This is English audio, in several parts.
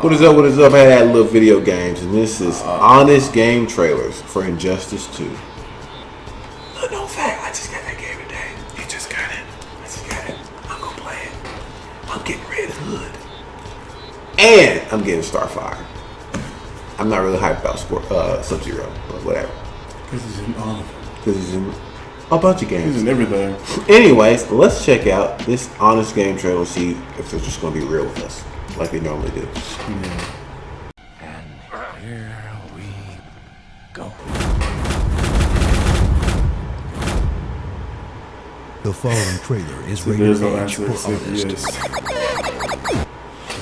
What is up? What is up? I had little video games, and this is honest game trailers for Injustice 2. Look, no fact, I just got that game today. You just got it. I just got it. I'm gonna play it. I'm getting Red Hood, and I'm getting Starfire. I'm not really hyped about Sub-Zero, but whatever. Because he's in all of them. Because he's in a bunch of games. He's in everything. Anyways, let's check out this honest game trailer and see if they're just gonna be real with us, like they normally do. Yeah. And here we go. The following trailer is There's rated no H answer for except honest. yes.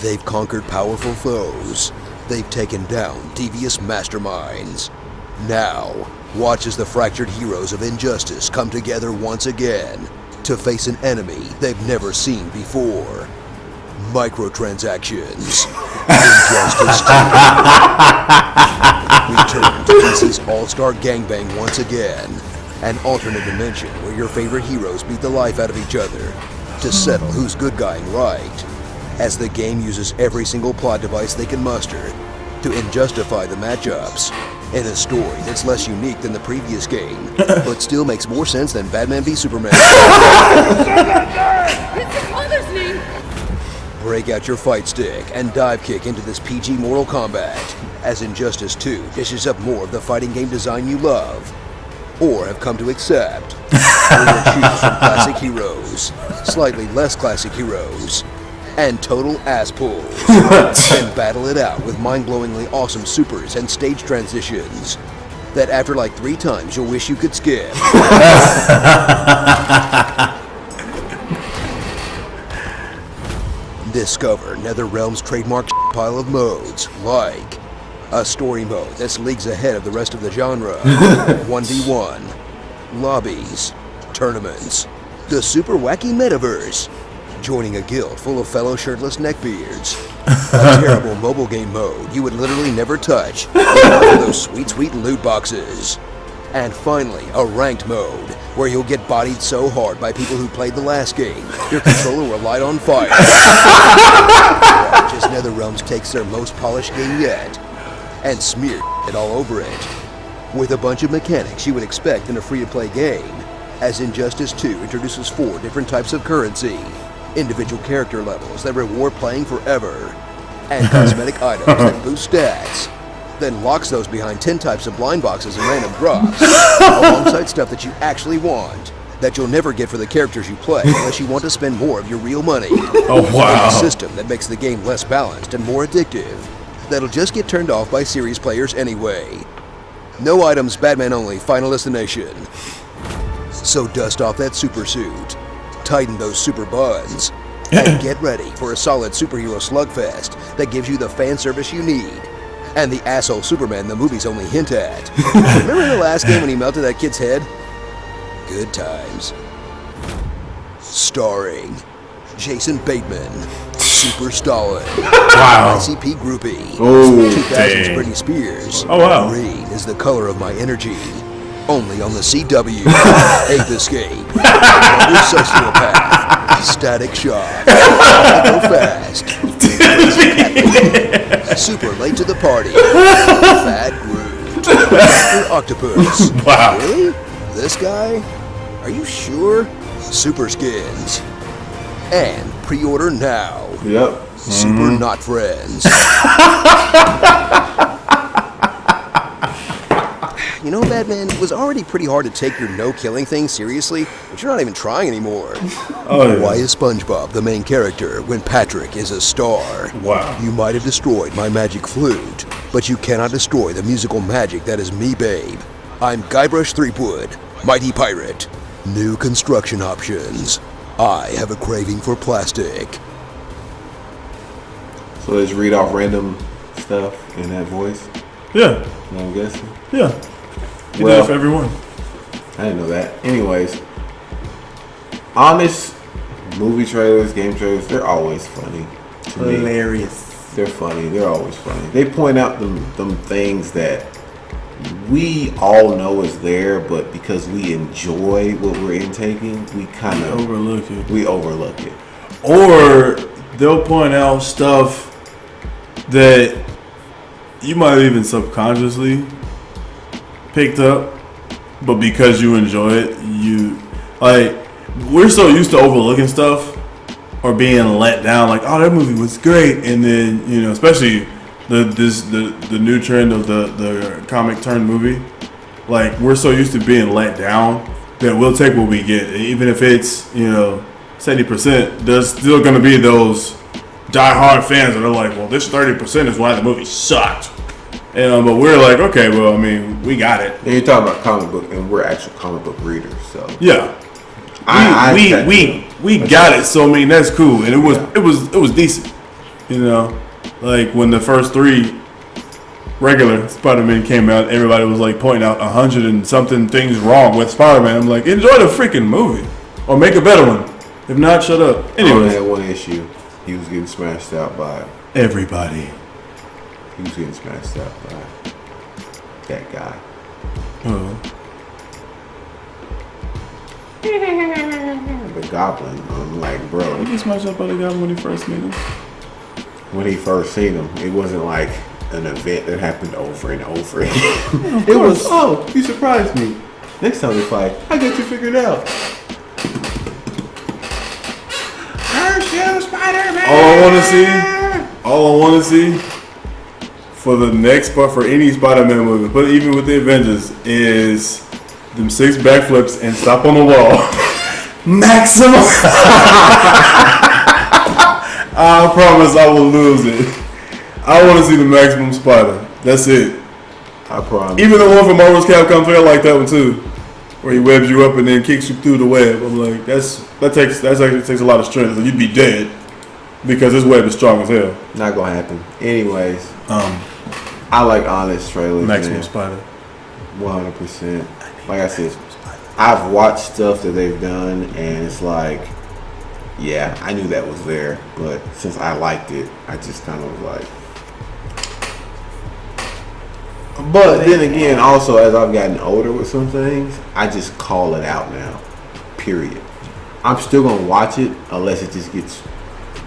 They've conquered powerful foes. They've taken down devious masterminds. Now, watch as the fractured heroes of Injustice come together once again to face an enemy they've never seen before. Microtransactions. Injustice 2. Return to DC's All-Star Gangbang once again. An alternate dimension where your favorite heroes beat the life out of each other to settle who's good guy and right. As the game uses every single plot device they can muster to injustify the matchups in a story that's less unique than the previous game, but still makes more sense than Batman v Superman. It's his mother's name! Break out your fight stick and dive kick into this PG Mortal Kombat as Injustice 2 dishes up more of the fighting game design you love or have come to accept. Or you'll choose from classic heroes, slightly less classic heroes, and total ass pulls. Then battle it out with mind-blowingly awesome supers and stage transitions that after like 3 times you'll wish you could skip. Discover NetherRealm's trademark pile of modes like a story mode that's leagues ahead of the rest of the genre, 1v1, lobbies, tournaments, the super wacky metaverse, joining a guild full of fellow shirtless neckbeards, a terrible mobile game mode you would literally never touch, except for those sweet loot boxes, and finally a ranked mode where you'll get bodied so hard by people who played the last game your controller will light on fire. Watch as NetherRealms takes their most polished game yet and smear it all over it with a bunch of mechanics you would expect in a free-to-play game, as Injustice 2 introduces 4 different types of currency, individual character levels that reward playing forever, and cosmetic items that boost stats, then locks those behind 10 types of blind boxes and random drops, alongside stuff that you actually want, that you'll never get for the characters you play unless you want to spend more of your real money. Oh, wow. A system that makes the game less balanced and more addictive, that'll just get turned off by series players anyway. No items, Batman only, final destination. So dust off that super suit, tighten those super buns, and get ready for a solid superhero slugfest that gives you the fan service you need, and the asshole Superman the movies only hint at. Remember in the last game when he melted that kid's head? Good times. Starring Jason Bateman, Super Stalin, Wow. ICP Groupie, Oh, 2000s dang. Britney Spears. Oh, wow. Green is the color of my energy. Only on the CW. Ape Escape. Wonder Sociopath. Static Shock. Go Fast. Super late to the party. Fat Groot. Dr. Octopus. Wow. Really? This guy? Are you sure? Super Skins. And pre-order now. Yep. Super Not Friends. You know, Batman, it was already pretty hard to take your no-killing thing seriously, but you're not even trying anymore. Oh, yeah. Why is SpongeBob the main character when Patrick is a star? Wow. You might have destroyed my magic flute, but you cannot destroy the musical magic that is me, babe. I'm Guybrush Threepwood, mighty pirate. New construction options. I have a craving for plastic. So let's read off random stuff in that voice. Yeah. I'm guessing. Yeah. You Well- did it for everyone. I didn't know that. Anyways, honest movie trailers, game trailers, they're always funny to me. Hilarious. They're funny. They're always funny. They point out them things that we all know is there, but because we enjoy what we're intaking, we kind of Overlook it. we overlook it. Or they'll point out stuff that you might have even subconsciously picked up, but because you enjoy it, you like. We're so used to overlooking stuff or being let down. Like, oh, that movie was great, and then especially the new trend of the comic turned movie. Like, we're so used to being let down that we'll take what we get, even if it's 70%. There's still gonna be those die-hard fans that are like, well, this 30% is why the movie sucked. But we're like, okay, well, I mean, we got it. And you're talking about comic book, and we're actual comic book readers, so Yeah. We got it, so I mean that's cool, and it was decent, like when the first 3 regular Spider-Man came out, everybody was like pointing out 100 and something things wrong with Spider-Man. I'm like, enjoy the freaking movie, or make a better one. If not, shut up. Anyway, Anyway, had one issue. He was getting smashed out by. everybody. He was getting smashed out by that guy. Oh. The Goblin. I'm like, bro. He gets smashed up by the guy when he first met him. When he first seen him, it wasn't like an event that happened over and over again. It was, oh, you surprised me. Next time we fight, I got you figured out. Curse you, Spider-Man! All I want to see for the next part for any Spider-Man movie, but even with the Avengers, is them 6 backflips and stop on the wall. Maximum. I promise I will lose it. I want to see the Maximum Spider. That's it. I promise. Even the one from Marvel's Capcom 3, I like that one too, where he webs you up and then kicks you through the web. I'm like, that actually takes a lot of strength. So you'd be dead because this web is strong as hell. Not gonna happen. Anyways, I like honest trailers. Maximum Spider. 100%. Like I said, I've watched stuff that they've done, and it's like, yeah, I knew that was there, but since I liked it, I just kind of was like. But then again, also as I've gotten older with some things, I just call it out now. Period. I'm still gonna watch it unless it just gets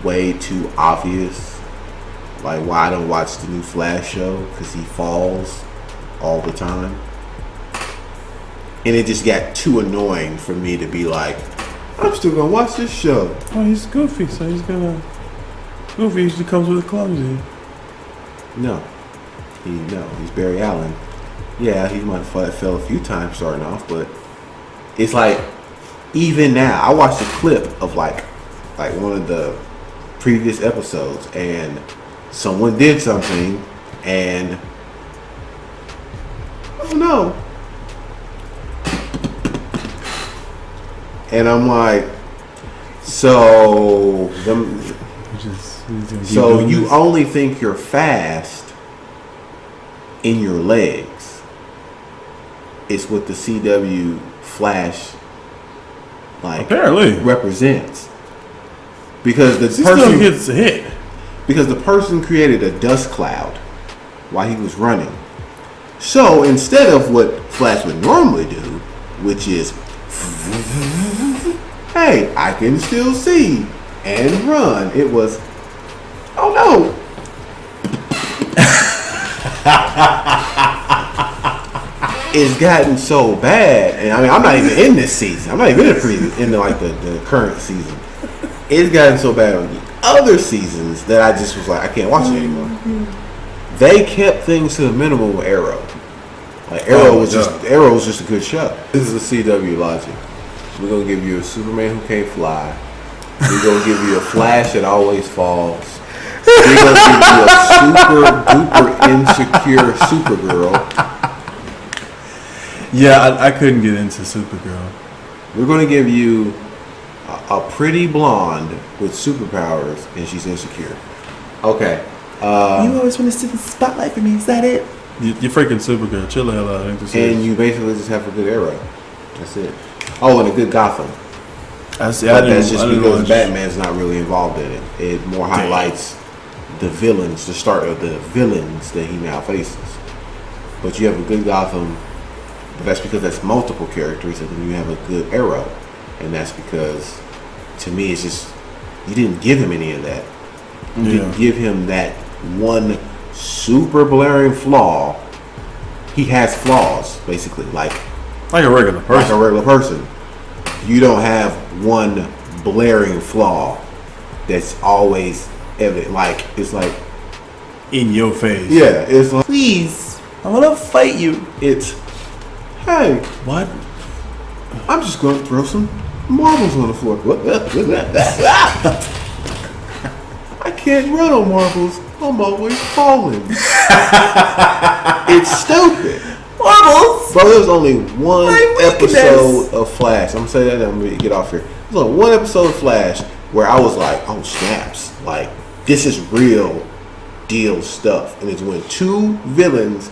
way too obvious. Like why I don't watch the new Flash show, because he falls all the time. And it just got too annoying for me to be like, I'm still gonna watch this show. Well, he's goofy, so he's gonna. Goofy usually comes with a clumsy. No, he's Barry Allen. Yeah, he might have fell a few times starting off, but it's like even now. I watched a clip of like one of the previous episodes, and someone did something, and oh no. And I'm like, so you only think you're fast in your legs. It's what the CW Flash apparently represents. Because the he person still gets hit. Because the person created a dust cloud while he was running. So instead of what Flash would normally do, which is hey, I can still see and run. It was, oh no. It's gotten so bad, and I mean, I'm not even in this season. I'm not even in the current season. It's gotten so bad on the other seasons that I just was like, I can't watch it anymore. They kept things to a minimum with Arrow. Like Arrow was just a good show. This is a CW logic. We're gonna give you a Superman who can't fly. We're gonna give you a Flash that always falls. We're gonna give you a super duper insecure Supergirl. Yeah, I couldn't get into Supergirl. We're gonna give you a pretty blonde with superpowers, and she's insecure. Okay. You always want to sit in the spotlight for me. Is that it? You're freaking Supergirl. Chill the hell out. And you basically just have a good Arrow. That's it. Oh, and a good Gotham. That's just because Batman's not really involved in it. It more highlights the villains, the start of the villains that he now faces. But you have a good Gotham, but that's because that's multiple characters, and then you have a good Arrow. And that's because, to me, it's just, you didn't give him any of that. You didn't give him that one super blaring flaw. He has flaws, basically, like a regular person. Like a regular person. You don't have one blaring flaw that's always evident. Like, it's like in your face. Yeah, it's like, Please, I want to fight you. It's, hey, What? I'm just going to throw some marbles on the floor. I can't run on marbles. I'm always falling. It's stupid. Marbles. Bro, there was only one My weakness. episode of Flash. I'm gonna say that and I'm gonna get off here. There's only one episode of Flash where I was like, oh snaps, like this is real deal stuff. And it's when two villains,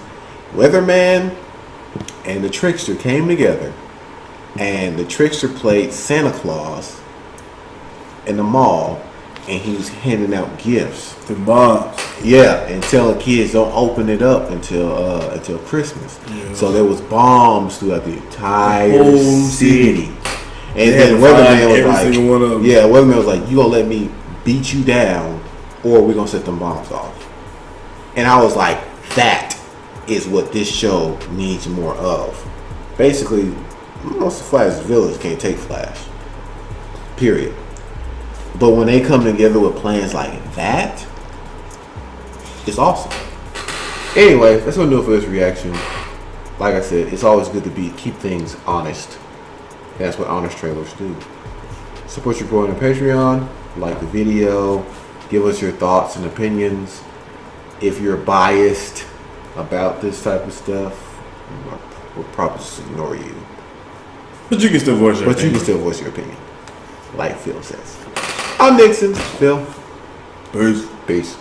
Weatherman and the Trickster, came together, and the Trickster played Santa Claus in the mall, and he was handing out gifts. The bombs. Yeah, and telling kids don't open it up until Christmas. Yeah. So there was bombs throughout the entire Whole city. And They then had to Weatherman find was every like, single one of them. yeah, Weatherman was like, you gonna let me beat you down, or we're gonna set them bombs off. And I was like, that is what this show needs more of. Basically, most of Flash's villains can't take Flash. Period. But when they come together with plans like that, it's awesome. Anyway, that's what I'm doing for this reaction. Like I said, it's always good to keep things honest. That's what honest trailers do. Support your boy on Patreon. Like the video. Give us your thoughts and opinions. If you're biased about this type of stuff, we'll probably just ignore you. But you can still voice your But you opinion. can still voice your opinion. Like Phil says. I'm Nixon. Phil. Peace. Peace.